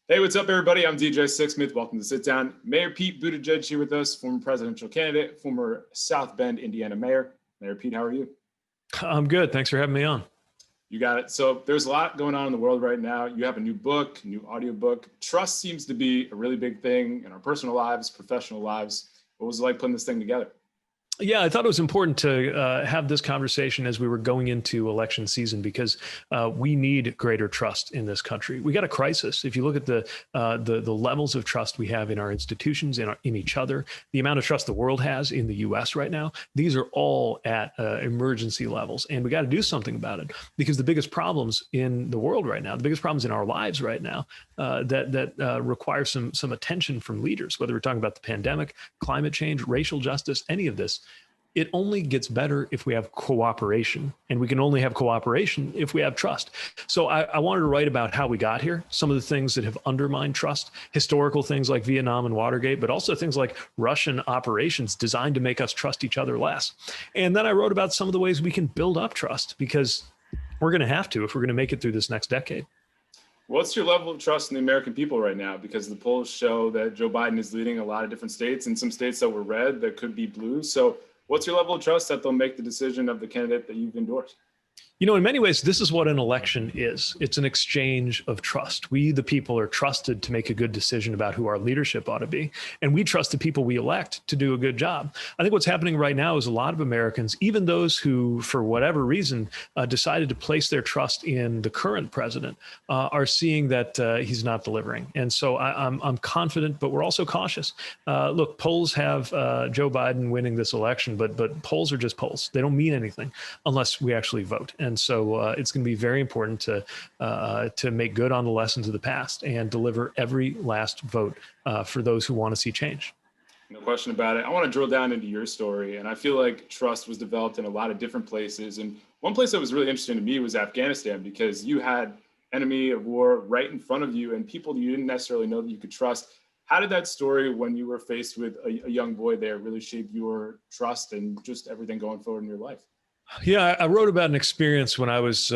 Hey, what's up, everybody? I'm DJ Sixsmith. Welcome to Sit Down. Mayor Pete Buttigieg here with us, former presidential candidate, former South Bend, Indiana mayor. Mayor Pete, how are you? I'm good. Thanks for having me on. You got it. So there's a lot going on in the world right now. You have a new book, new audiobook. Trust seems to be a really big thing in our personal lives, professional lives. What was it like putting this thing together? Yeah, I thought it was important to have this conversation as we were going into election season because we need greater trust in this country. We got a crisis. If you look at the levels of trust we have in our institutions, in each other, the amount of trust the world has in the U.S. right now, these are all at emergency levels, and we got to do something about it because the biggest problems in the world right now, the biggest problems in our lives right now, that require some attention from leaders, whether we're talking about the pandemic, climate change, racial justice, any of this. It only gets better if we have cooperation, and we can only have cooperation if we have trust. So I wanted to write about how we got here, some of the things that have undermined trust, historical things like Vietnam and Watergate, but also things like Russian operations designed to make us trust each other less. And then I wrote about some of the ways we can build up trust, because we're going to have to if we're going to make it through this next decade. What's your level of trust in the American people right now? Because the polls show that Joe Biden is leading a lot of different states, and some states that were red that could be blue. So what's your level of trust that they'll make the decision of the candidate that you've endorsed? You know, in many ways, this is what an election is. It's an exchange of trust. We, the people, are trusted to make a good decision about who our leadership ought to be. And we trust the people we elect to do a good job. I think what's happening right now is a lot of Americans, even those who, for whatever reason, decided to place their trust in the current president, are seeing that he's not delivering. And so I'm confident, but we're also cautious. Look, polls have Joe Biden winning this election, but polls are just polls. They don't mean anything unless we actually vote. And so it's going to be very important to make good on the lessons of the past and deliver every last vote for those who want to see change. No question about it. I want to drill down into your story. And I feel like trust was developed in a lot of different places. And one place that was really interesting to me was Afghanistan, because you had enemy of war right in front of you and people you didn't necessarily know that you could trust. How did that story, when you were faced with a young boy there, really shape your trust and just everything going forward in your life? Yeah, I wrote about an experience when I was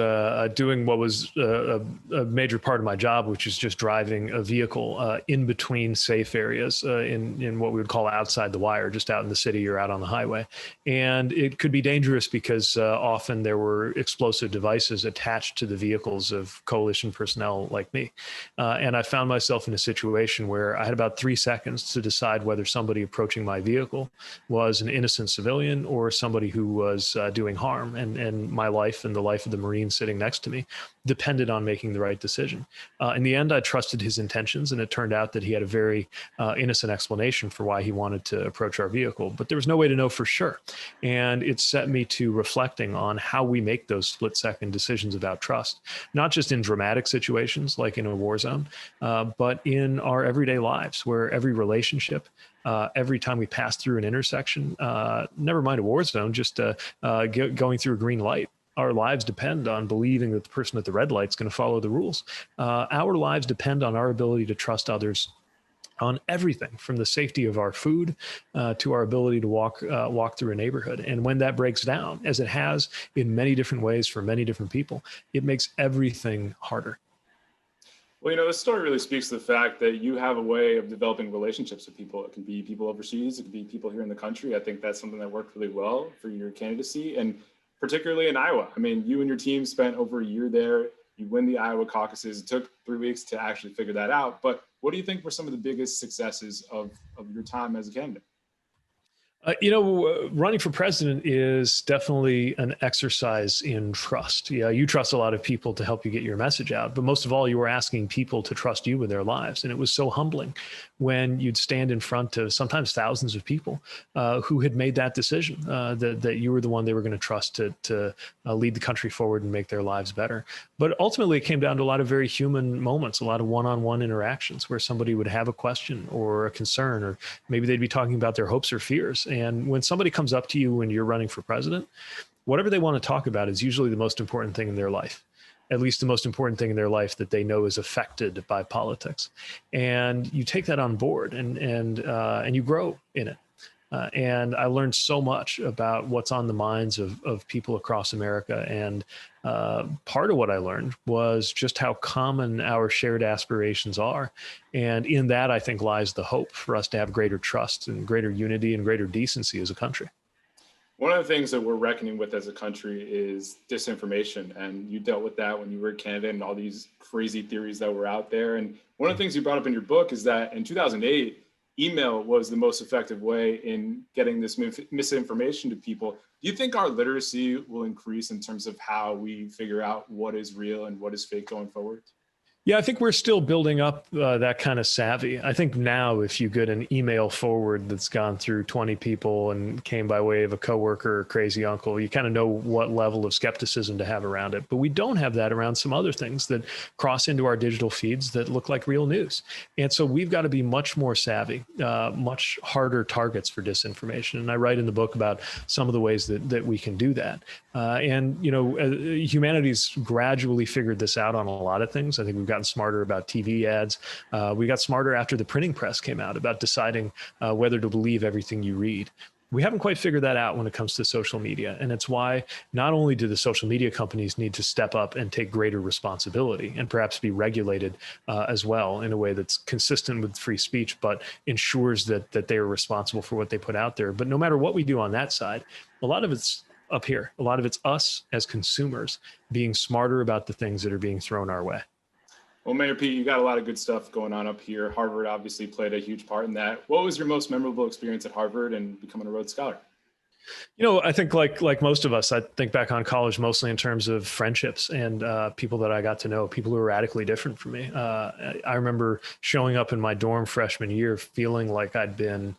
doing what was a major part of my job, which is just driving a vehicle in between safe areas in what we would call outside the wire, just out in the city or out on the highway. And it could be dangerous because often there were explosive devices attached to the vehicles of coalition personnel like me. And I found myself in a situation where I had about 3 seconds to decide whether somebody approaching my vehicle was an innocent civilian or somebody who was doing harm. And my life and the life of the Marine sitting next to me depended on making the right decision. In the end, I trusted his intentions, and it turned out that he had a very innocent explanation for why he wanted to approach our vehicle, but there was no way to know for sure. And it set me to reflecting on how we make those split-second decisions about trust, not just in dramatic situations like in a war zone, but in our everyday lives, where every relationship, every time we pass through an intersection, never mind a war zone, just going through a green light, our lives depend on believing that the person at the red light is going to follow the rules. Our lives depend on our ability to trust others on everything, from the safety of our food to our ability to walk through a neighborhood. And when that breaks down, as it has in many different ways for many different people, it makes everything harder. Well, this story really speaks to the fact that you have a way of developing relationships with people. It can be people overseas, it can be people here in the country. I think that's something that worked really well for your candidacy, and particularly in Iowa. I mean, you and your team spent over a year there. You win the Iowa Caucuses. It took 3 weeks to actually figure that out. But what do you think were some of the biggest successes of your time as a candidate? Running for president is definitely an exercise in trust. Yeah, you trust a lot of people to help you get your message out, but most of all, you were asking people to trust you with their lives. And it was so humbling when you'd stand in front of sometimes thousands of people who had made that decision, that you were the one they were going to trust to lead the country forward and make their lives better. But ultimately, it came down to a lot of very human moments, a lot of one-on-one interactions where somebody would have a question or a concern, or maybe they'd be talking about their hopes or fears. And when somebody comes up to you when you're running for president, whatever they want to talk about is usually the most important thing in their life, at least the most important thing in their life that they know is affected by politics. And you take that on board and you grow in it. And I learned so much about what's on the minds of people across America. And part of what I learned was just how common our shared aspirations are. And in that, I think, lies the hope for us to have greater trust and greater unity and greater decency as a country. One of the things that we're reckoning with as a country is disinformation. And you dealt with that when you were a candidate and all these crazy theories that were out there. And one of the things you brought up in your book is that in 2008, email was the most effective way in getting this misinformation to people. Do you think our literacy will increase in terms of how we figure out what is real and what is fake going forward? Yeah, I think we're still building up that kind of savvy. I think now, if you get an email forward that's gone through 20 people and came by way of a coworker or crazy uncle, you kind of know what level of skepticism to have around it. But we don't have that around some other things that cross into our digital feeds that look like real news. And so we've got to be much more savvy, much harder targets for disinformation. And I write in the book about some of the ways that we can do that. And, you know, humanity's gradually figured this out on a lot of things. I think we've gotten smarter about TV ads. We got smarter after the printing press came out about deciding whether to believe everything you read. We haven't quite figured that out when it comes to social media. And it's why not only do the social media companies need to step up and take greater responsibility and perhaps be regulated as well in a way that's consistent with free speech, but ensures that they are responsible for what they put out there. But no matter what we do on that side, a lot of it's up here. A lot of it's us as consumers being smarter about the things that are being thrown our way. Well, Mayor Pete, you got a lot of good stuff going on up here. Harvard obviously played a huge part in that. What was your most memorable experience at Harvard and becoming a Rhodes Scholar? You know, I think like most of us, I think back on college mostly in terms of friendships and people that I got to know, people who were radically different from me. I remember showing up in my dorm freshman year feeling like I'd been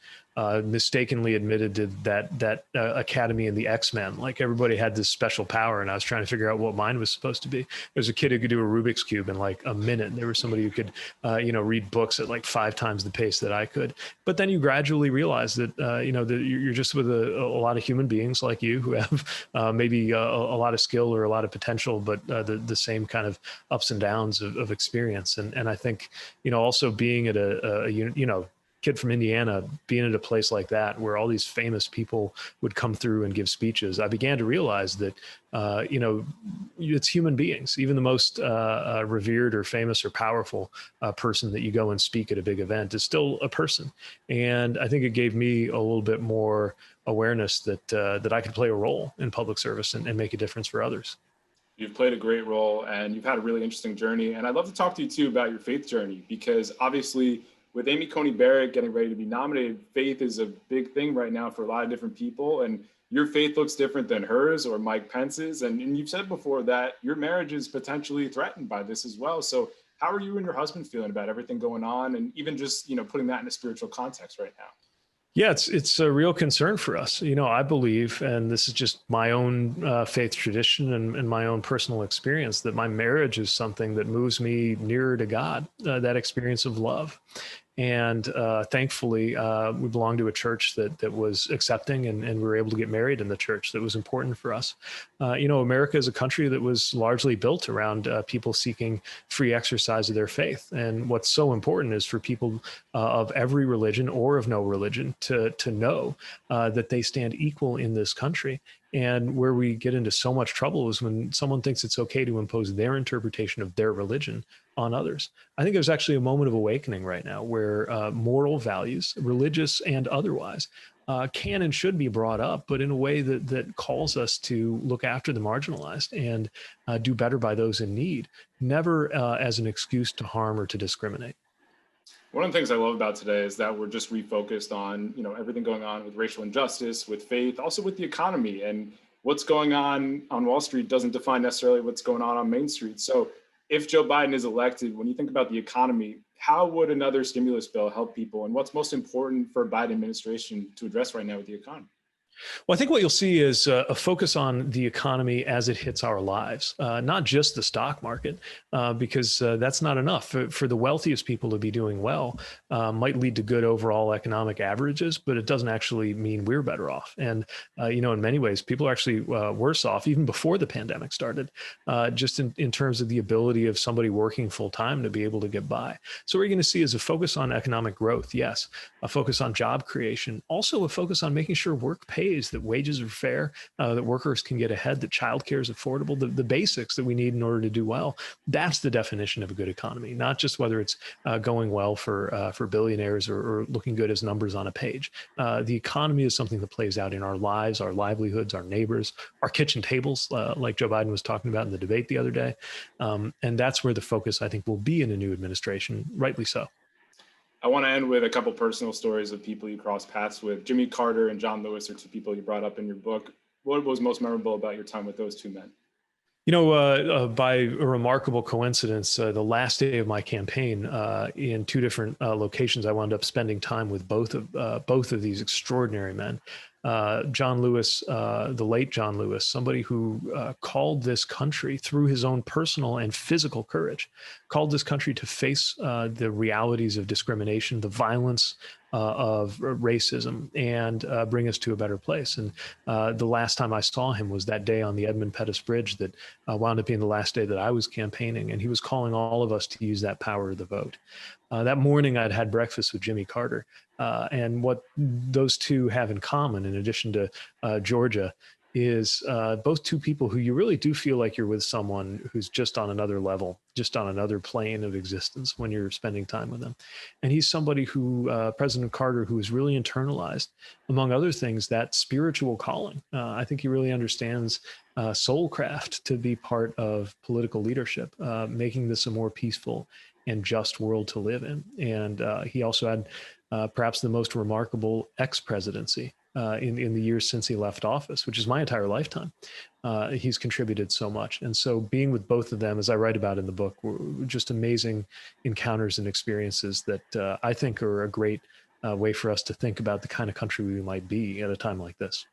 mistakenly admitted to that academy in the X-Men. Like everybody had this special power, and I was trying to figure out what mine was supposed to be. There's a kid who could do a Rubik's Cube in like a minute. There was somebody who could, read books at like 5 times the pace that I could. But then you gradually realize that, that you're just with a lot of human beings like you who have maybe a lot of skill or a lot of potential, but the same kind of ups and downs of experience. And I think, also being at a kid from Indiana, being at a place like that where all these famous people would come through and give speeches, I began to realize that, it's human beings. Even the most revered or famous or powerful person that you go and speak at a big event is still a person. And I think it gave me a little bit more awareness that I could play a role in public service and make a difference for others. You've played a great role and you've had a really interesting journey. And I'd love to talk to you too about your faith journey, because obviously with Amy Coney Barrett getting ready to be nominated, faith is a big thing right now for a lot of different people. And your faith looks different than hers or Mike Pence's. And you've said before that your marriage is potentially threatened by this as well. So how are you and your husband feeling about everything going on? And even just, putting that in a spiritual context right now? Yeah, it's a real concern for us. I believe, and this is just my own faith tradition and my own personal experience, that my marriage is something that moves me nearer to God, that experience of love. And thankfully, we belong to a church that was accepting, and we were able to get married in the church that was important for us. America is a country that was largely built around people seeking free exercise of their faith. And what's so important is for people of every religion or of no religion to know that they stand equal in this country. And where we get into so much trouble is when someone thinks it's okay to impose their interpretation of their religion on others. I think there's actually a moment of awakening right now where moral values, religious and otherwise, can and should be brought up, but in a way that calls us to look after the marginalized and do better by those in need, never as an excuse to harm or to discriminate. One of the things I love about today is that we're just refocused on, everything going on with racial injustice, with faith, also with the economy, and what's going on Wall Street doesn't define necessarily what's going on Main Street. So if Joe Biden is elected, when you think about the economy, how would another stimulus bill help people? And what's most important for a Biden administration to address right now with the economy? Well, I think what you'll see is a focus on the economy as it hits our lives, not just the stock market, because that's not enough. For the wealthiest people to be doing well might lead to good overall economic averages, but it doesn't actually mean we're better off. And, in many ways, people are actually worse off even before the pandemic started, just in terms of the ability of somebody working full time to be able to get by. So what you're going to see is a focus on economic growth, yes, a focus on job creation, also a focus on making sure work pays, that wages are fair, that workers can get ahead, that childcare is affordable, the basics that we need in order to do well. That's the definition of a good economy, not just whether it's going well for billionaires or looking good as numbers on a page. The economy is something that plays out in our lives, our livelihoods, our neighbors, our kitchen tables, like Joe Biden was talking about in the debate the other day. And that's where the focus, I think, will be in a new administration, rightly so. I want to end with a couple personal stories of people you crossed paths with. Jimmy Carter and John Lewis are two people you brought up in your book. What was most memorable about your time with those two men? By a remarkable coincidence, the last day of my campaign, in two different locations, I wound up spending time with both of these extraordinary men. John Lewis, the late John Lewis, somebody who called this country through his own personal and physical courage, called this country to face the realities of discrimination, the violence of racism, and bring us to a better place. And the last time I saw him was that day on the Edmund Pettus Bridge that wound up being the last day that I was campaigning. And he was calling all of us to use that power of the vote. That morning, I'd had breakfast with Jimmy Carter. And what those two have in common, in addition to Georgia, is both two people who you really do feel like you're with someone who's just on another level, just on another plane of existence when you're spending time with them. And he's somebody who, President Carter, who has really internalized, among other things, that spiritual calling. I think he really understands soulcraft to be part of political leadership, making this a more peaceful and just world to live in. And he also had perhaps the most remarkable ex-presidency in the years since he left office, which is my entire lifetime. He's contributed so much. And so being with both of them, as I write about in the book, were just amazing encounters and experiences that I think are a great way for us to think about the kind of country we might be at a time like this.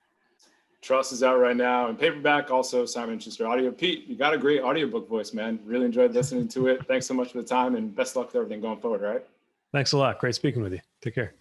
Trust is out right now in paperback, also Simon Schuster audio. Pete, you got a great audiobook voice, man. Really enjoyed listening to it. Thanks so much for the time and best luck with everything going forward, all right? Thanks a lot. Great speaking with you. Take care.